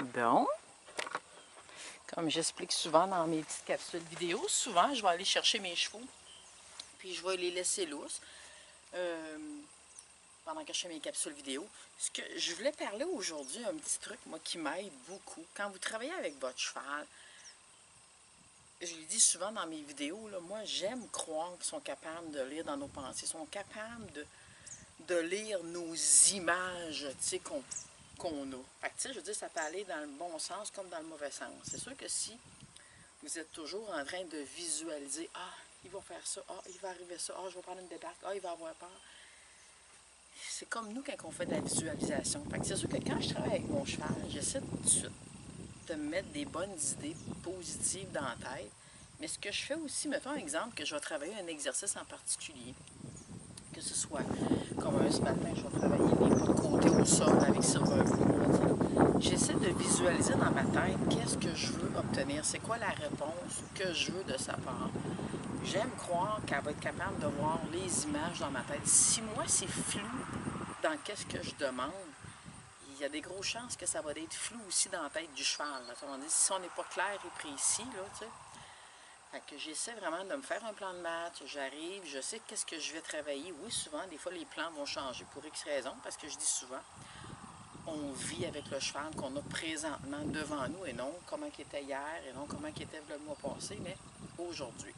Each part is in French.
Donc, comme j'explique souvent dans mes petites capsules vidéo, souvent je vais aller chercher mes chevaux, puis je vais les laisser lousses pendant que je fais mes capsules vidéo. Ce que je voulais parler aujourd'hui, un petit truc, moi, qui m'aide beaucoup. Quand vous travaillez avec votre cheval, je le dis souvent dans mes vidéos, là, moi, j'aime croire qu'ils sont capables de lire dans nos pensées, ils sont capables de lire nos images, tu sais, qu'on a. Fait que, tu sais, je veux dire, ça peut aller dans le bon sens comme dans le mauvais sens. C'est sûr que si vous êtes toujours en train de visualiser, ah, il va faire ça, ah, il va arriver ça, ah, je vais prendre une débarque, ah, il va avoir peur. C'est comme nous quand on fait de la visualisation. Fait que c'est sûr que quand je travaille avec mon cheval, j'essaie tout de suite de me mettre des bonnes idées positives dans la tête. Mais ce que je fais aussi, mettons un exemple, que je vais travailler un exercice en particulier, que ce soit comme ce matin, je vais travailler les pas de côté au sol avec Silver Blue. J'essaie de visualiser dans ma tête qu'est-ce que je veux obtenir, c'est quoi la réponse que je veux de sa part. J'aime croire qu'elle va être capable de voir les images dans ma tête. Si moi, c'est flou dans qu'est-ce que je demande, il y a des grosses chances que ça va être flou aussi dans la tête du cheval. Là. Si on n'est pas clair et précis, là, tu sais. Fait que j'essaie vraiment de me faire un plan de match. J'arrive, je sais qu'est-ce que je vais travailler. Oui, souvent, des fois, les plans vont changer pour X raisons, parce que je dis souvent, on vit avec le cheval qu'on a présentement devant nous, et non comment il était hier, et non comment il était le mois passé, mais aujourd'hui.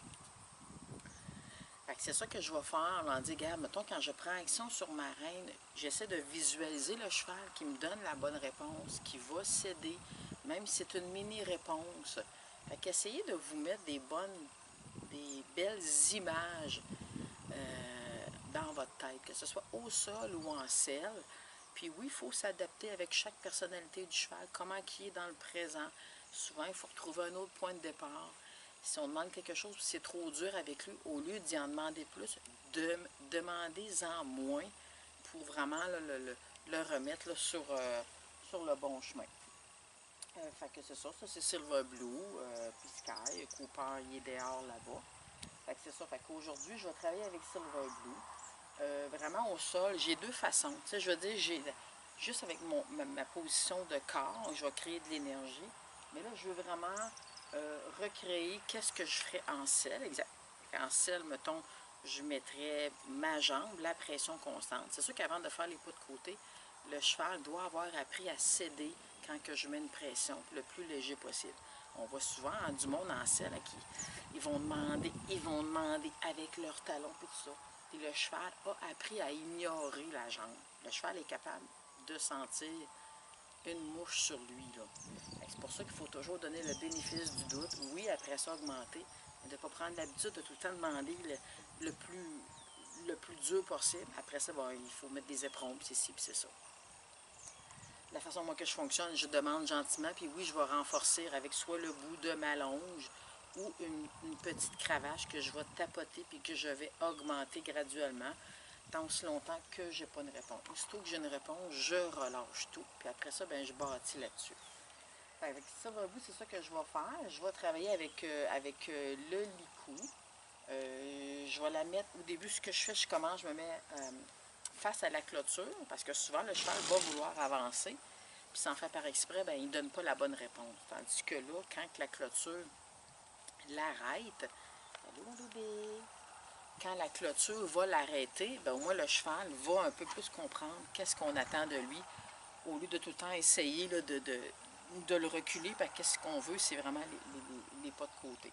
C'est ça que je vais faire. On dit, regarde, mettons, quand je prends action sur ma reine, j'essaie de visualiser le cheval qui me donne la bonne réponse, qui va céder, même si c'est une mini-réponse. Fait qu'essayez de vous mettre des belles images dans votre tête, que ce soit au sol ou en selle. Puis oui, il faut s'adapter avec chaque personnalité du cheval, comment il est dans le présent. Souvent, il faut retrouver un autre point de départ. Si on demande quelque chose, c'est trop dur avec lui, au lieu d'y en demander plus, demandez-en moins pour vraiment le remettre là, sur le bon chemin. Fait que c'est ça c'est Silver Blue, puis Sky, Cooper, il est dehors là-bas. Fait que c'est ça, fait qu'aujourd'hui, je vais travailler avec Silver Blue. Vraiment au sol, j'ai deux façons. Tu sais, je veux dire, j'ai juste avec ma position de corps, je vais créer de l'énergie. Mais là, je veux vraiment recréer qu'est-ce que je ferais en selle. Exact. En selle, mettons, je mettrais ma jambe, la pression constante. C'est sûr qu'avant de faire les pas de côté, le cheval doit avoir appris à céder quand que je mets une pression le plus léger possible. On voit souvent du monde en selle à qui ils vont demander avec leurs talons et tout ça. Et le cheval a appris à ignorer la jambe. Le cheval est capable de sentir une mouche sur lui. C'est pour ça qu'il faut toujours donner le bénéfice du doute. Oui, après ça, augmenter, mais de ne pas prendre l'habitude de tout le temps demander le plus dur possible. Après ça, bon, il faut mettre des éperons, puis c'est ci, puis c'est ça. La façon moi que je fonctionne, je demande gentiment, puis oui, je vais renforcer avec soit le bout de ma longe ou une petite cravache que je vais tapoter puis que je vais augmenter graduellement tant aussi longtemps que j'ai pas une réponse. Aussitôt que j'ai une réponse, je relâche tout, puis après ça, ben je bâtis là-dessus. Avec ça, c'est ça que je vais faire. Je vais travailler avec le licou. Je vais la mettre, au début, ce que je fais, je commence, je me mets face à la clôture, parce que souvent, le cheval va vouloir avancer, puis sans faire par exprès, ben, il ne donne pas la bonne réponse. Tandis que là, quand la clôture l'arrête, allô bébé, quand la clôture va l'arrêter, ben, au moins le cheval va un peu plus comprendre qu'est-ce qu'on attend de lui, au lieu de tout le temps essayer là, de le reculer, parce que ce qu'on veut, c'est vraiment les pas de côté.